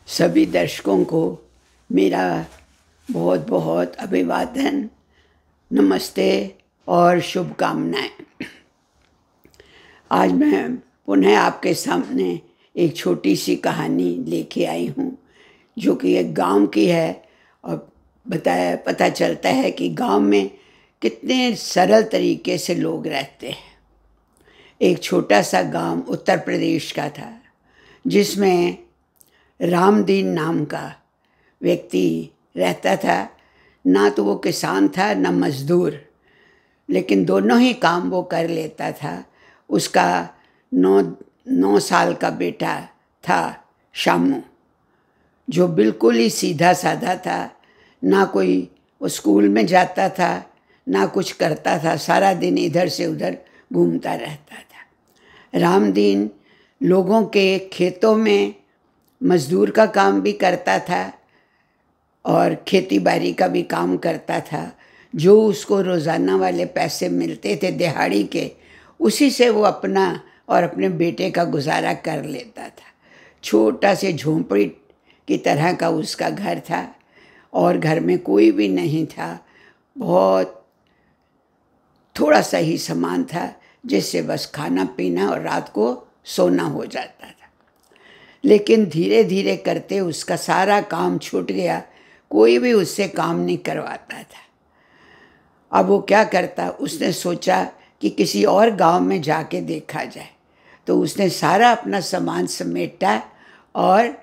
सभी दर्शकों को मेरा बहुत बहुत अभिवादन, नमस्ते और शुभकामनाएं। आज मैं पुनः आपके सामने एक छोटी सी कहानी लेके आई हूँ, जो कि एक गांव की है। और पता चलता है कि गांव में कितने सरल तरीके से लोग रहते हैं। एक छोटा सा गांव उत्तर प्रदेश का था, जिसमें रामदीन नाम का व्यक्ति रहता था। ना तो वो किसान था ना मजदूर, लेकिन दोनों ही काम वो कर लेता था। उसका 9 साल का बेटा था शामू, जो बिल्कुल ही सीधा साधा था। ना कोई वो स्कूल में जाता था, ना कुछ करता था, सारा दिन इधर से उधर घूमता रहता था। रामदीन लोगों के खेतों में मजदूर का काम भी करता था और खेती बाड़ी का भी काम करता था। जो उसको रोज़ाना वाले पैसे मिलते थे दिहाड़ी के, उसी से वो अपना और अपने बेटे का गुजारा कर लेता था। छोटा से झोंपड़ी की तरह का उसका घर था और घर में कोई भी नहीं था। बहुत थोड़ा सा ही सामान था, जिससे बस खाना पीना और रात को सोना हो जाता था। लेकिन धीरे धीरे करते उसका सारा काम छूट गया। कोई भी उससे काम नहीं करवाता था। अब वो क्या करता, उसने सोचा कि किसी और गांव में जाके देखा जाए। तो उसने सारा अपना सामान समेटा और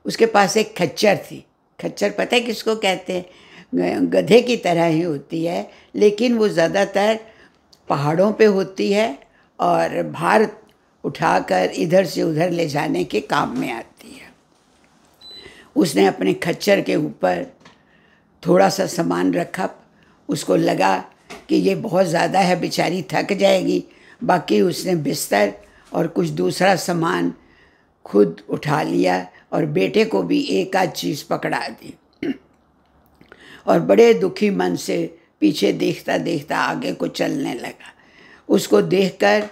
उसके पास एक खच्चर थी। खच्चर पता है किसको कहते हैं? गधे की तरह ही होती है, लेकिन वो ज़्यादातर पहाड़ों पे होती है और भार उठाकर इधर से उधर ले जाने के काम में आती है। उसने अपने खच्चर के ऊपर थोड़ा सा सामान रखा। उसको लगा कि ये बहुत ज़्यादा है, बेचारी थक जाएगी। बाकी उसने बिस्तर और कुछ दूसरा सामान खुद उठा लिया और बेटे को भी एक आध चीज़ पकड़ा दी और बड़े दुखी मन से पीछे देखता देखता आगे को चलने लगा। उसको देखकर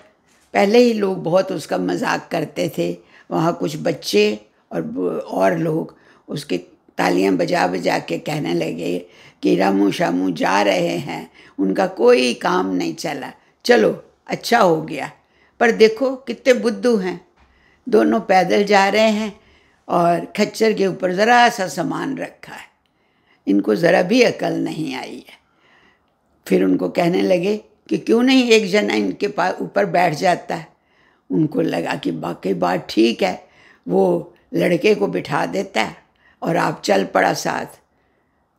पहले ही लोग बहुत उसका मजाक करते थे। वहाँ कुछ बच्चे और लोग उसकी तालियां बजा बजा के कहने लगे कि रामू शामू जा रहे हैं, उनका कोई काम नहीं चला, चलो अच्छा हो गया। पर देखो कितने बुद्धू हैं, दोनों पैदल जा रहे हैं और खच्चर के ऊपर ज़रा सा सामान रखा है। इनको ज़रा भी अकल नहीं आई है। फिर उनको कहने लगे कि क्यों नहीं एक जना इनके पास ऊपर बैठ जाता है। उनको लगा कि वाकई बात ठीक है। वो लड़के को बिठा देता है और आप चल पड़ा साथ।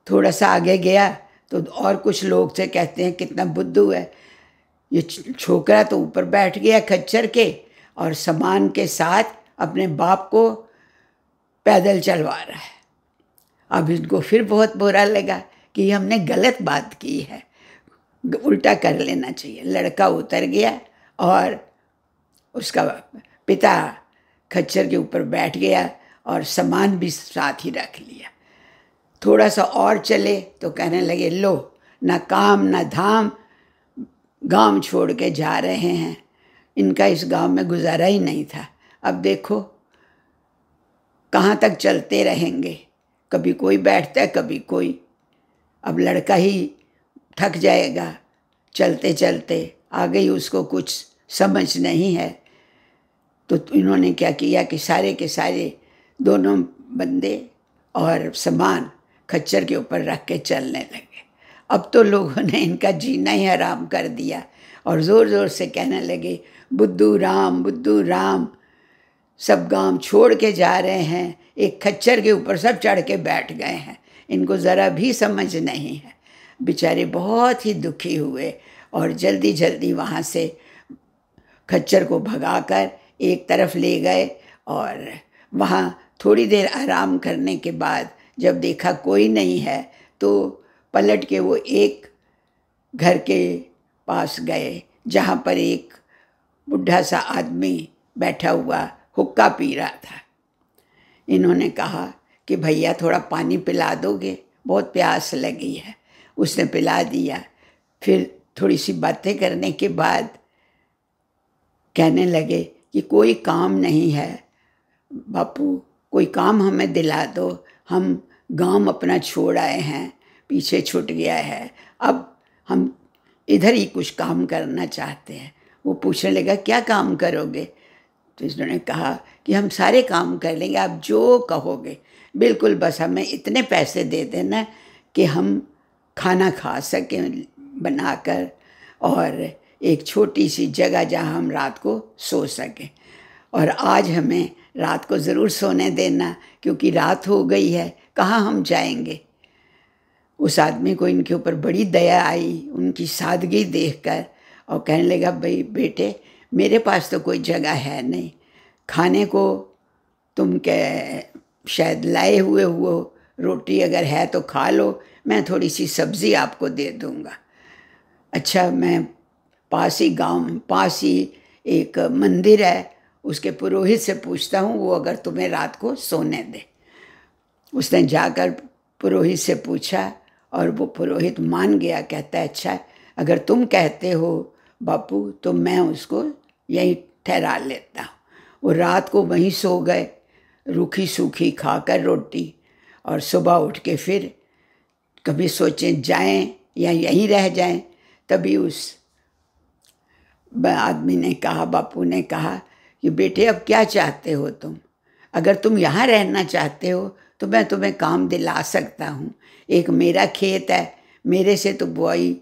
थोड़ा सा आगे गया तो और कुछ लोग से कहते हैं कितना बुद्धू है ये छोकरा, तो ऊपर बैठ गया खच्चर के और सामान के साथ अपने बाप को पैदल चलवा रहा है। अब इनको फिर बहुत बुरा लगा कि हमने गलत बात की है, उल्टा कर लेना चाहिए। लड़का उतर गया और उसका पिता खच्चर के ऊपर बैठ गया और सामान भी साथ ही रख लिया। थोड़ा सा और चले तो कहने लगे, लो ना काम ना धाम, गांव छोड़ के जा रहे हैं। इनका इस गांव में गुजारा ही नहीं था। अब देखो कहाँ तक चलते रहेंगे, कभी कोई बैठता है कभी कोई। अब लड़का ही थक जाएगा चलते चलते, आगे ही उसको कुछ समझ नहीं है। तो इन्होंने क्या किया कि सारे के सारे दोनों बंदे और सामान खच्चर के ऊपर रख के चलने लगे। अब तो लोगों ने इनका जीना ही हराम कर दिया और ज़ोर ज़ोर से कहने लगे, बुद्धू राम बुद्धू राम। सब गांव छोड़ के जा रहे हैं, एक खच्चर के ऊपर सब चढ़ के बैठ गए हैं, इनको ज़रा भी समझ नहीं है। बेचारे बहुत ही दुखी हुए और जल्दी जल्दी वहाँ से खच्चर को भगाकर एक तरफ ले गए। और वहाँ थोड़ी देर आराम करने के बाद जब देखा कोई नहीं है, तो पलट के वो एक घर के पास गए, जहाँ पर एक बुढ़ा सा आदमी बैठा हुआ हुक्का पी रहा था। इन्होंने कहा कि भैया थोड़ा पानी पिला दोगे, बहुत प्यास लगी है। उसने पिला दिया। फिर थोड़ी सी बातें करने के बाद कहने लगे कि कोई काम नहीं है बापू, कोई काम हमें दिला दो, हम गांव अपना छोड़ आए हैं, पीछे छूट गया है, अब हम इधर ही कुछ काम करना चाहते हैं। वो पूछने लगा क्या काम करोगे? तो इन्होंने कहा कि हम सारे काम कर लेंगे, आप जो कहोगे, बिल्कुल बस हमें इतने पैसे दे देना कि हम खाना खा सकें बनाकर, और एक छोटी सी जगह जहाँ हम रात को सो सकें। और आज हमें रात को ज़रूर सोने देना, क्योंकि रात हो गई है, कहाँ हम जाएंगे। उस आदमी को इनके ऊपर बड़ी दया आई, उनकी सादगी देखकर, और कहने लगा भाई बेटे, मेरे पास तो कोई जगह है नहीं, खाने को तुम शायद लाए हुए हो, रोटी अगर है तो खा लो, मैं थोड़ी सी सब्ज़ी आपको दे दूँगा। अच्छा, मैं पास ही एक मंदिर है, उसके पुरोहित से पूछता हूँ, वो अगर तुम्हें रात को सोने दे। उसने जाकर पुरोहित से पूछा और वो पुरोहित मान गया। कहता है अच्छा, अगर तुम कहते हो बापू तो मैं उसको यहीं ठहरा लेता हूँ। वो रात को वहीं सो गए, रूखी सूखी खाकर रोटी, और सुबह उठ के फिर कभी सोचें जाएं या यहीं रह जाएं। तभी उस आदमी ने कहा, बापू ने कहा कि बेटे अब क्या चाहते हो तुम? अगर तुम यहाँ रहना चाहते हो तो मैं तुम्हें काम दिला सकता हूँ। एक मेरा खेत है, मेरे से तो बुआई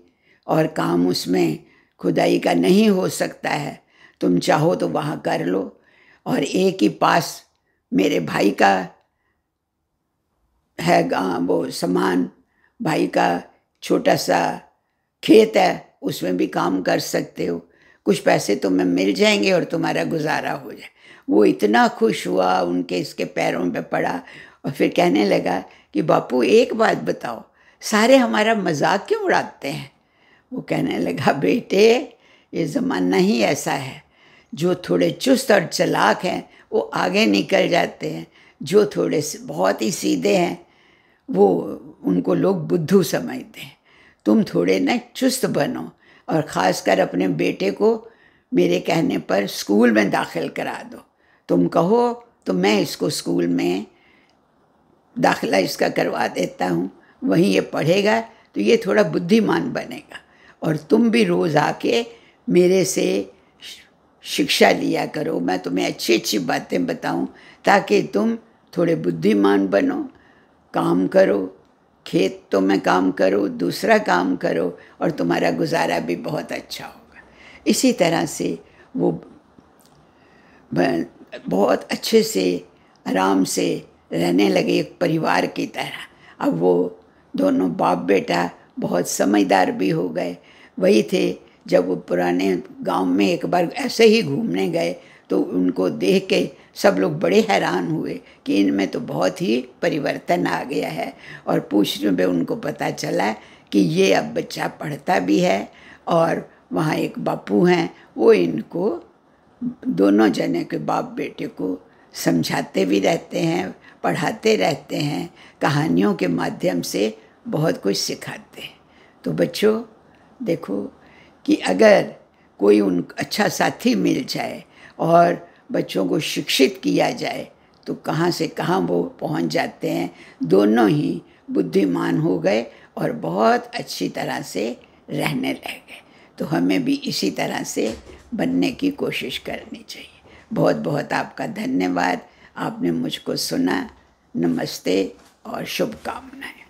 और काम उसमें खुदाई का नहीं हो सकता है, तुम चाहो तो वहाँ कर लो। और एक ही पास मेरे भाई का है वो समान, भाई का छोटा सा खेत है, उसमें भी काम कर सकते हो, कुछ पैसे तुम्हें मिल जाएंगे और तुम्हारा गुजारा हो जाए। वो इतना खुश हुआ, उनके इसके पैरों पे पड़ा, और फिर कहने लगा कि बापू एक बात बताओ, सारे हमारा मजाक क्यों उड़ाते हैं? वो कहने लगा बेटे, ये ज़माना ही ऐसा है, जो थोड़े चुस्त और चालाक हैं वो आगे निकल जाते हैं, जो थोड़े बहुत ही सीधे हैं वो उनको लोग बुद्धू समझते हैं। तुम थोड़े ना चुस्त बनो, और ख़ासकर अपने बेटे को मेरे कहने पर स्कूल में दाखिल करा दो। तुम कहो तो मैं इसको स्कूल में दाखिला इसका करवा देता हूँ, वहीं ये पढ़ेगा तो ये थोड़ा बुद्धिमान बनेगा। और तुम भी रोज़ आके मेरे से शिक्षा लिया करो, मैं तुम्हें अच्छी अच्छी बातें बताऊँ, ताकि तुम थोड़े बुद्धिमान बनो, काम करो, खेतों में काम करो, दूसरा काम करो, और तुम्हारा गुजारा भी बहुत अच्छा होगा। इसी तरह से वो बहुत अच्छे से आराम से रहने लगे, एक परिवार की तरह। अब वो दोनों बाप बेटा बहुत समझदार भी हो गए। वही थे जब वो पुराने गांव में एक बार ऐसे ही घूमने गए तो उनको देख के सब लोग बड़े हैरान हुए कि इनमें तो बहुत ही परिवर्तन आ गया है। और पूछने पे उनको पता चला कि ये अब बच्चा पढ़ता भी है, और वहाँ एक बापू हैं, वो इनको दोनों जने के बाप बेटे को समझाते भी रहते हैं, पढ़ाते रहते हैं, कहानियों के माध्यम से बहुत कुछ सिखाते हैं। तो बच्चों देखो कि अगर कोई अच्छा साथी मिल जाए और बच्चों को शिक्षित किया जाए तो कहाँ से कहाँ वो पहुँच जाते हैं। दोनों ही बुद्धिमान हो गए और बहुत अच्छी तरह से रहने लग गए। तो हमें भी इसी तरह से बनने की कोशिश करनी चाहिए। बहुत बहुत आपका धन्यवाद, आपने मुझको सुना। नमस्ते और शुभकामनाएं।